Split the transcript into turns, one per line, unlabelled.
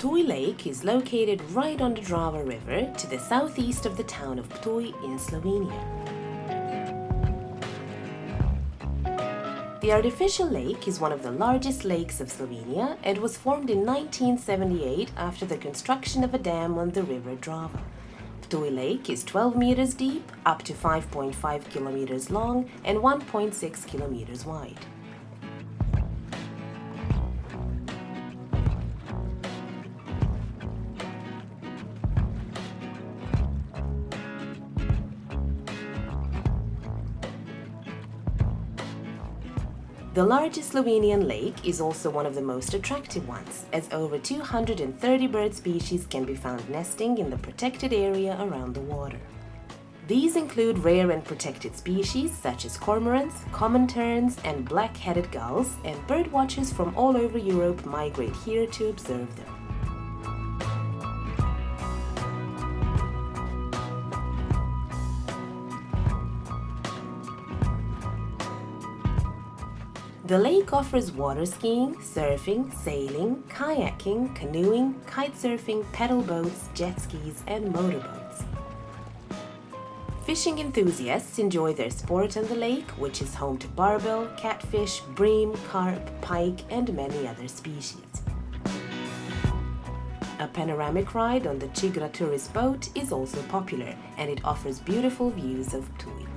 Ptuj Lake is located right on the Drava River to the southeast of the town of Ptuj in Slovenia. The artificial lake is one of the largest lakes of Slovenia and was formed in 1978 after the construction of a dam on the river Drava. Ptuj Lake is 12 meters deep, up to 5.5 kilometers long and 1.6 kilometers wide. The largest Slovenian lake is also one of the most attractive ones, as over 230 bird species can be found nesting in the protected area around the water. These include rare and protected species such as cormorants, common terns, and black-headed gulls, and birdwatchers from all over Europe migrate here to observe them. The lake offers water skiing, surfing, sailing, kayaking, canoeing, kitesurfing, pedal boats, jet skis, and motorboats. Fishing enthusiasts enjoy their sport on the lake, which is home to barbel, catfish, bream, carp, pike, and many other species. A panoramic ride on the Čigra tourist boat is also popular, and it offers beautiful views of Ptuj.